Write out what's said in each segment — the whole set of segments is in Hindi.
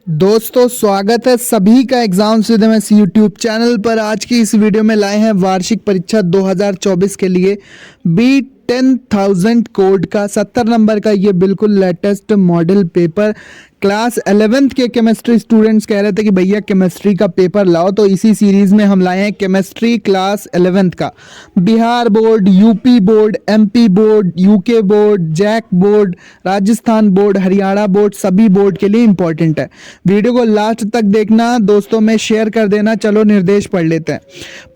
दोस्तों स्वागत है सभी का एग्जाम विद यूट्यूब चैनल पर। आज की इस वीडियो में लाए हैं वार्षिक परीक्षा 2024 के लिए बी 10,000 कोड का 70 नंबर का ये बिल्कुल latest model paper. Class 11th के केमिस्ट्री स्टूडेंट्स कह रहे थे कि भैया केमिस्ट्री का पेपर लाओ, तो इसी सीरीज में हम लाए हैं केमिस्ट्री क्लास 11th का। Bihar board, UP board, MP board, UK board, JAC board, Rajasthan board, Haryana board, सभी बोर्ड के लिए इंपॉर्टेंट है। वीडियो को लास्ट तक देखना, दोस्तों में शेयर कर देना। चलो निर्देश पढ़ लेते हैं।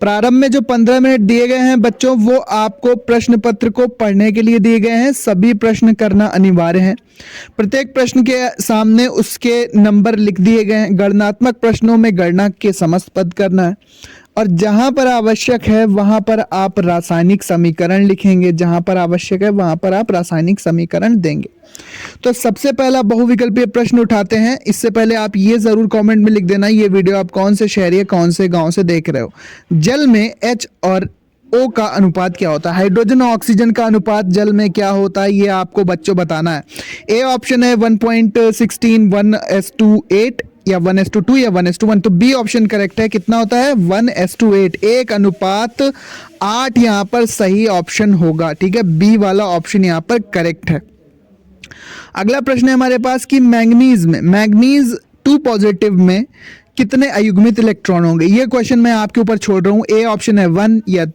प्रारंभ में जो 15 मिनट दिए गए हैं बच्चों, वो आपको प्रश्न पत्र को पढ़ने के लिए दिए गए हैं। सभी प्रश्न करना अनिवार्य है। प्रत्येक प्रश्न के सामने उसके नंबर लिख दिए गए हैं। गणनात्मक प्रश्नों में गणना के समस्त पद करना है और जहां पर आवश्यक है वहां पर आप रासायनिक समीकरण लिखेंगे। जहां पर आवश्यक है वहां पर आप रासायनिक समीकरण देंगे। तो सबसे पहला बहुविकल्पीय प्रश्न उठाते हैं। इससे पहले आप ये जरूर कमेंट में लिख देना ये वीडियो आप कौन से शहर या कौन से गांव से देख रहे हो। जल में H और O का अनुपात क्या होता है? हाइड्रोजन और ऑक्सीजन का अनुपात जल में क्या होता है, ये आपको बच्चों बताना है। ए ऑप्शन है 1.16 1:8 या 1:2 या 1:1। तो बी ऑप्शन करेक्ट है। कितना होता है? 1:8, 1:8 यहाँ पर सही ऑप्शन होगा। ठीक है, बी वाला ऑप्शन यहाँ पर करेक्ट है। अगला प्रश्न है हमारे पास कि मैग्नीज 2 पॉजिटिव में कितने अयुग्मित इलेक्ट्रॉन होंगे? ये क्वेश्चन मैं आपके ऊपर छोड़ रहा हूं। ए ऑप्शन है 1 या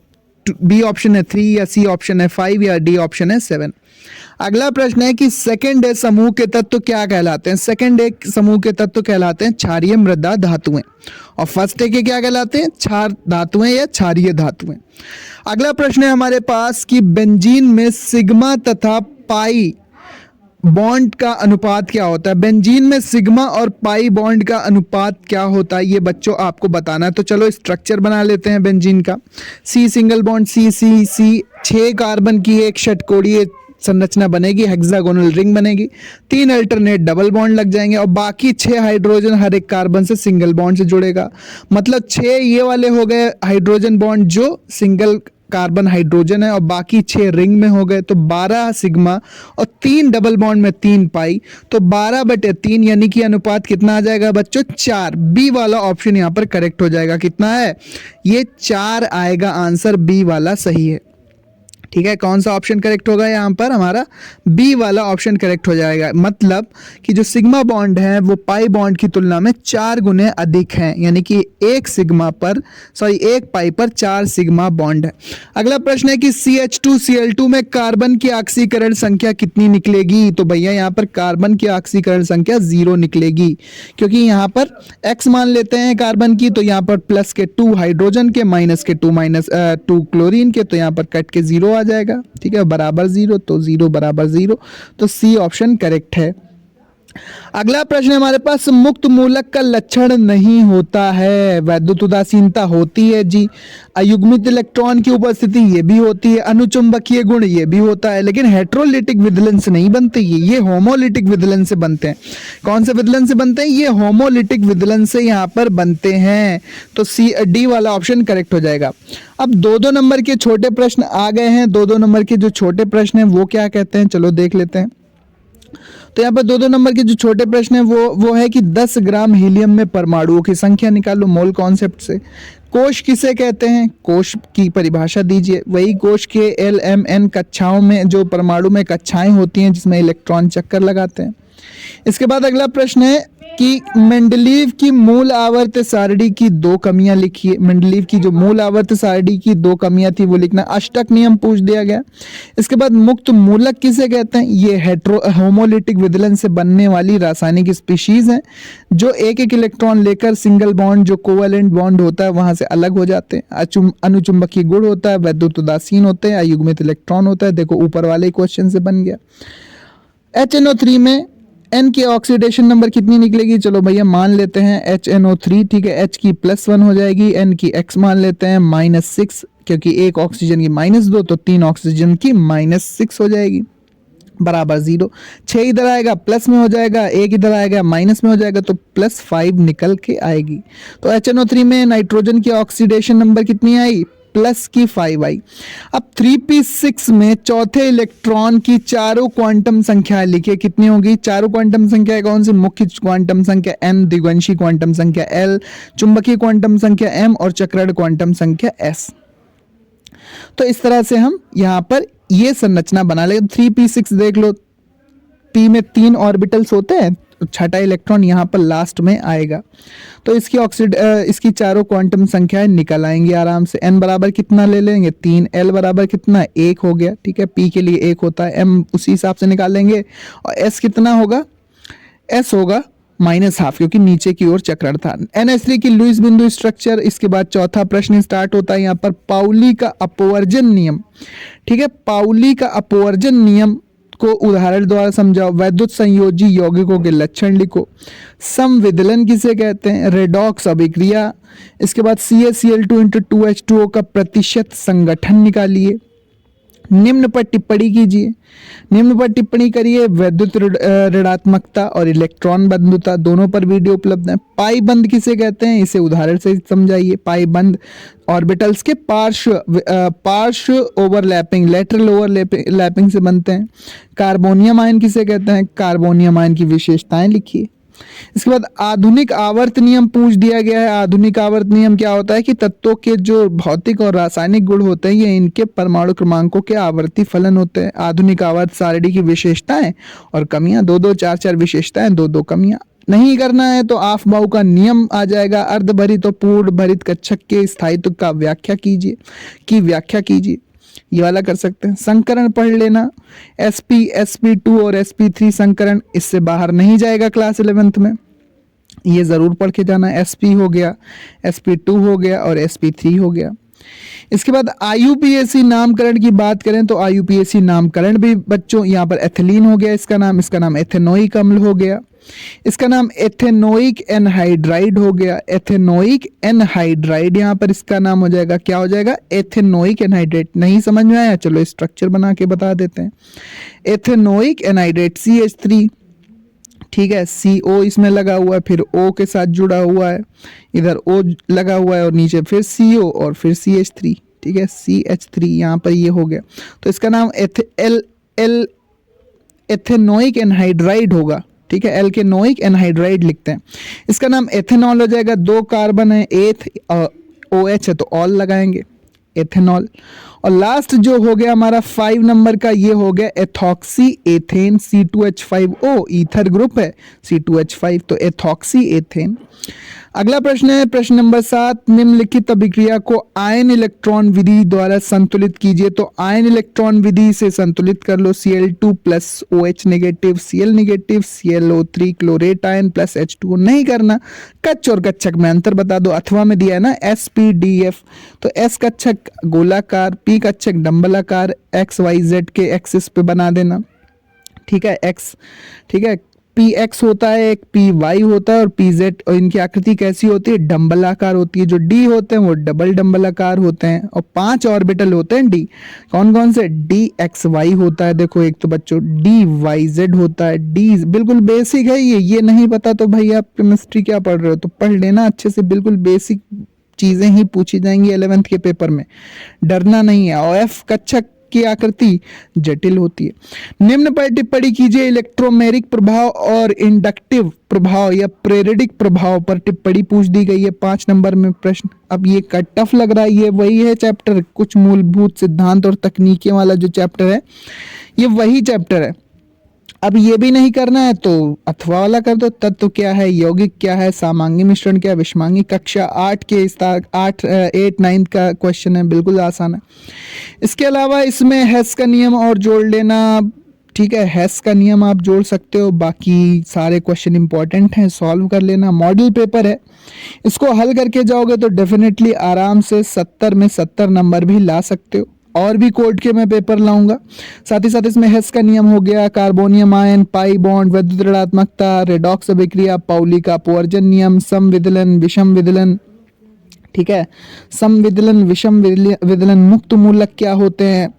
बी ऑप्शन है 3 या सी ऑप्शन है 5 या डी ऑप्शन है 7। अगला प्रश्न है कि सेकंड ए समूह के तत्व क्या कहलाते हैं? सेकंड ए समूह के तत्व कहलाते हैं क्षारीय मृदा धातुएं और फर्स्ट ए के क्या कहलाते हैं? क्षार धातुएं या क्षारीय धातुएं। अगला प्रश्न है हमारे पास कि बेंजीन में सिग्मा तथा पाई बॉन्ड का अनुपात क्या होता है? बेंजीन में सिग्मा और पाई बॉन्ड का अनुपात क्या होता है, ये बच्चों आपको बताना है। तो चलो स्ट्रक्चर बना लेते हैं बेंजीन का। सी सिंगल बॉन्ड सी सी सी, 6 कार्बन की एक षटकोणीय संरचना बनेगी, हेक्सागोनल रिंग बनेगी। 3 अल्टरनेट डबल बॉन्ड लग जाएंगे और बाकी 6 हाइड्रोजन हर एक कार्बन से सिंगल बॉन्ड से जुड़ेगा। मतलब 6 ये वाले हो गए हाइड्रोजन बॉन्ड जो सिंगल कार्बन हाइड्रोजन है और बाकी 6 रिंग में हो गए। तो 12 सिग्मा और 3 डबल बॉन्ड में 3 पाई, तो 12/3 यानी कि अनुपात कितना आ जाएगा बच्चों? 4। बी वाला ऑप्शन यहाँ पर करेक्ट हो जाएगा। कितना है? ये 4 आएगा आंसर। बी वाला सही है। ठीक है, कौन सा ऑप्शन करेक्ट होगा यहाँ पर? हमारा बी वाला ऑप्शन करेक्ट हो जाएगा। मतलब कि जो सिग्मा बॉन्ड है वो पाई बॉन्ड की तुलना में 4 गुने अधिक है, यानी कि एक पाई पर 4 सिग्मा बॉन्ड है। अगला प्रश्न है कि CH2Cl2 में कार्बन की ऑक्सीकरण संख्या कितनी निकलेगी? तो भैया यहाँ पर कार्बन की ऑक्सीकरण संख्या 0 निकलेगी, क्योंकि यहाँ पर X मान लेते हैं कार्बन की, तो यहाँ पर प्लस के 2 हाइड्रोजन के, माइनस के 2 क्लोरीन के, तो यहाँ पर कट के 0 आ जाएगा। ठीक है, बराबर 0, तो 0 बराबर 0, तो सी ऑप्शन करेक्ट है। अगला प्रश्न हमारे पास मुक्त मूलक का लक्षण नहीं होता है। वैद्युत उदासीनता होती है जी, अयुग्मित इलेक्ट्रॉन की उपस्थिति ये भी होती है, अनुचुंबकीय गुण ये भी होता है, लेकिन हेट्रोलिटिक विदलन से नहीं बनते ये होमोलिटिक विदलन से बनते हैं। कौन से विदलन से बनते हैं? ये होमोलिटिक विदलन से यहाँ पर बनते हैं। तो सी डी वाला ऑप्शन करेक्ट हो जाएगा। अब 2-2 नंबर के छोटे प्रश्न आ गए हैं। 2-2 नंबर के जो छोटे प्रश्न हैं वो क्या कहते हैं, चलो देख लेते हैं। तो यहाँ पर 2-2 नंबर के जो छोटे प्रश्न है वो है कि 10 ग्राम हीलियम में परमाणुओं की संख्या निकालो मोल कॉन्सेप्ट से। कोश किसे कहते हैं? कोश की परिभाषा दीजिए। वही कोश के LMN कक्षाओं में जो परमाणु में कक्षाएं होती हैं जिसमें इलेक्ट्रॉन चक्कर लगाते हैं। इसके बाद अगला प्रश्न है कि मेंडलीव की मूल आवर्त सारणी की 2 कमियां लिखिए। मेंडलीव की जो मूल आवर्त सारणी की 2 कमियां थी वो लिखना। अष्टक नियम पूछ दिया गया। इसके बाद मुक्त मूलक किसे कहते हैं? ये होमोलिटिक विदलन से बनने वाली रासायनिक स्पीशीज हैं जो एक इलेक्ट्रॉन लेकर सिंगल बॉन्ड जो कोवेलेंट बॉन्ड होता है वहां से अलग हो जाते हैं। अनुचुंबकीय गुण होता है, वैद्युत उदासीन होते हैं, अयुग्मित इलेक्ट्रॉन होता है। देखो ऊपर वाले क्वेश्चन से बन गया। HNO3 में N की ऑक्सीडेशन नंबर कितनी निकलेगी? चलो भैया मान लेते हैं HNO3। ठीक है, H की +1 हो जाएगी, N की X मान लेते हैं -6, क्योंकि एक ऑक्सीजन की -2 तो 3 ऑक्सीजन की -6 हो जाएगी, बराबर 0। 6 इधर आएगा प्लस में हो जाएगा, 1 इधर आएगा माइनस में हो जाएगा, तो +5 निकल के आएगी। तो HNO3 में नाइट्रोजन की ऑक्सीडेशन नंबर कितनी आई? प्लस की 5i। अब 3p6 में चौथे इलेक्ट्रॉन की चारों क्वांटम संख्याएं लिखिए, कितनी होगी? चारों क्वांटम संख्या कौन सी? मुख्य क्वांटम संख्या n, द्विगुंशी क्वांटम संख्या l, चुंबकीय क्वांटम संख्या m और चक्रण क्वांटम संख्या s। तो इस तरह से हम यहां पर ये संरचना बना लेंगे। 3p6 देख लो, p में 3 ऑर्बिटल्स होते हैं, छठा इलेक्ट्रॉन यहाँ पर लास्ट में आएगा। तो इसकी चारों क्वांटम संख्याएं निकल आएंगी आराम से। n बराबर कितना ले लेंगे? 3। l बराबर कितना? 1 हो गया, ठीक है। p के लिए 1 होता है, m उसी हिसाब से निकालेंगे। और s कितना होगा? s होगा -12, क्योंकि नीचे की ओर चक्रण था। NH3 की लुईस बिंदु स्ट्रक्चर। इसके बाद चौथा प्रश्न स्टार्ट होता है यहाँ पर, पाउली का अपवर्जन नियम, ठीक है। पाउली का अपवर्जन नियम को उदाहरण द्वारा समझाओ। वैद्युत संयोजी यौगिकों के लक्षण लिखो। समविदलन किसे कहते हैं? रेडॉक्स अभिक्रिया। इसके बाद CaCl2 × 2H2O का प्रतिशत संगठन निकालिए। निम्न पर टिप्पणी कीजिए। निम्न पर टिप्पणी करिए। वैद्युत ऋणात्मकता और इलेक्ट्रॉन बंधुता दोनों पर वीडियो उपलब्ध है। पाई बंध किसे कहते हैं? इसे उदाहरण से समझाइए। पाई बंध ऑर्बिटल्स के पार्श्व ओवरलैपिंग, लेटरल ओवरलैपिंग से बनते हैं। कार्बोनियम आयन किसे कहते हैं? कार्बोनियम आयन की विशेषताएं लिखिए। इसके बाद आधुनिक आवर्त नियम पूछ दिया गया है। आधुनिक आवर्त नियम क्या होता है कि तत्वों के जो भौतिक और रासायनिक गुण होते हैं ये इनके परमाणु क्रमांकों के आवर्ती फलन होते हैं। आधुनिक आवर्त सारणी की विशेषताएं और कमियां, 2-2, 4-4 विशेषताएं, 2-2 कमियां। नहीं करना है तो ऑफ-बाउ का नियम आ जाएगा। अर्धभरित और पूर्ण भरित कक्षक के स्थायित्व का व्याख्या कीजिए। ये वाला कर सकते हैं। संकरण पढ़ लेना, sp, sp2 और sp3 संकरण, इससे बाहर नहीं जाएगा क्लास 11th में, ये जरूर पढ़ के जाना। sp हो गया, sp2 हो गया और sp3 हो गया। इसके बाद IUPAC नामकरण की बात करें तो IUPAC नामकरण भी बच्चों यहाँ पर एथिलीन हो गया इसका नाम एथेनोइक अम्ल हो गया। इसका नाम एथेनोइक एनहाइड्राइड हो गया। एथेनोइक एनहाइड्राइड यहाँ पर इसका नाम हो जाएगा, क्या हो जाएगा? Ethanoic anhydride. नहीं समझ में आया? चलो स्ट्रक्चर बना के बता देते हैं। एथेनोइक एनहाइड्राइड CH3, ठीक है। CO इसमें लगा हुआ है, फिर O के साथ जुड़ा हुआ है, इधर O लगा हुआ है और नीचे फिर CO और फिर CH3, ठीक है। CH3 यहाँ पर ये हो गया। तो इसका नाम एथेनोइक एनहाइड्राइड होगा, ठीक है। एल्केनोइक एनहाइड्राइड लिखते हैं। इसका नाम एथेनॉल हो जाएगा। 2 कार्बन है, एथ OH है तो ऑल लगाएंगे, एथेनॉल। और लास्ट जो हो गया हमारा 5 नंबर का, ये हो गया ethoxy ethane, C2H5O, ether group है C2H5, तो एथॉक्सी एथेन। अगला प्रश्न है प्रश्न नंबर 7, निम्नलिखित अभिक्रिया को आयन इलेक्ट्रॉन विधि द्वारा संतुलित कीजिए। तो आयन इलेक्ट्रॉन विधि से संतुलित कर लो। Cl2 plus OH negative, Cl negative, ClO3 chlorate ion plus H2O। नहीं करना, कच्छ और कच्छक में अंतर बता दो। अथवा में दिया है ना SPDF, तो S कच्छक गोलाकार, P कच्छक डंबलाकार, XYZ के एक्सिस पे बना देना, ठीक है। X, ठीक है, PX होता है, एक PY होता है और PZ, और इनकी आकृति कैसी होती है? डंबलाकार होती है। जो D होते हैं वो डबल डंबलाकार होते हैं और 5 ऑर्बिटल होते हैं D। कौन कौन से? DXY होता है, देखो एक तो बच्चों DYZ होता है। D बिल्कुल बेसिक है ये नहीं पता तो भाई आप केमिस्ट्री क्या पढ़ रहे हो? तो पढ़ लेना अच्छे से, बिल्कुल बेसिक चीजें ही पूछी जाएंगी 11th के पेपर में, डरना नहीं है। और F कच्छक की आकृति जटिल होती है। निम्न पर टिप्पणी कीजिए। इलेक्ट्रोमेरिक प्रभाव और इंडक्टिव प्रभाव या प्रेरिडिक प्रभाव पर टिप्पणी पूछ दी गई है 5 नंबर में प्रश्न। अब ये टफ लग रहा है, ये वही है चैप्टर, कुछ मूलभूत सिद्धांत और तकनीकें वाला जो चैप्टर है ये वही चैप्टर है। अब ये भी नहीं करना है तो अथवा वाला कर दो। तत्व क्या है, यौगिक क्या है, सामांगी मिश्रण क्या है, विषमांगी। कक्षा 8 के 8-9 का क्वेश्चन है, बिल्कुल आसान है। इसके अलावा इसमें हेस का नियम और जोड़ लेना, ठीक है। हेस का नियम आप जोड़ सकते हो, बाकी सारे क्वेश्चन इंपॉर्टेंट हैं, सॉल्व कर लेना। मॉडल पेपर है, इसको हल करके जाओगे तो डेफिनेटली आराम से 70 में 70 नंबर भी ला सकते हो। और भी कोड के मैं पेपर लाऊंगा। साथ ही साथ इसमें हेस का नियम हो गया, कार्बोनियम आयन, पाई बॉन्ड, वैद्युत ऋणात्मकता, रेडॉक्स अभिक्रिया, पाउली का अपवर्जन नियम, समविदलन, विषम विदलन, ठीक है। समविदलन, विषम विदलन, मुक्त मूलक क्या होते हैं,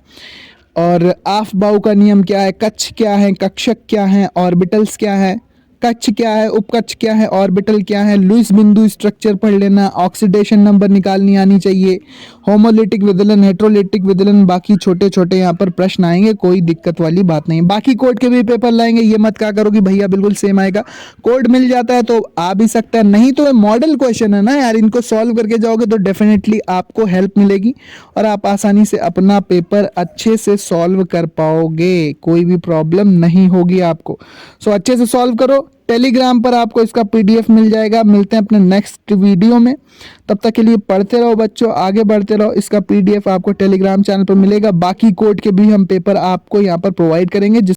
और ऑफ बाउ का नियम क्या है, कक्ष क्या है, कक्षक क्या है, ऑर्बिटल्स क्या है, कक्ष क्या है, उपकक्ष क्या है, ऑर्बिटल क्या है, लुईस बिंदु स्ट्रक्चर पढ़ लेना, ऑक्सीडेशन नंबर निकालनी आनी चाहिए, होमोलिटिक विदलन, हेट्रोलिटिक विदलन, बाकी छोटे छोटे यहाँ पर प्रश्न आएंगे, कोई दिक्कत वाली बात नहीं। बाकी कोड के भी पेपर लाएंगे, ये मत क्या करो कि भैया बिल्कुल सेम आएगा। कोड मिल जाता है तो आ भी सकता है, नहीं तो मॉडल क्वेश्चन है ना यार, इनको सॉल्व करके जाओगे तो डेफिनेटली आपको हेल्प मिलेगी और आप आसानी से अपना पेपर अच्छे से सॉल्व कर पाओगे, कोई भी प्रॉब्लम नहीं होगी आपको। सो अच्छे से सॉल्व करो। टेलीग्राम पर आपको इसका पीडीएफ मिल जाएगा। मिलते हैं अपने नेक्स्ट वीडियो में, तब तक के लिए पढ़ते रहो बच्चों, आगे बढ़ते रहो। इसका पीडीएफ आपको टेलीग्राम चैनल पर मिलेगा। बाकी कोड के भी हम पेपर आपको यहाँ पर प्रोवाइड करेंगे जिस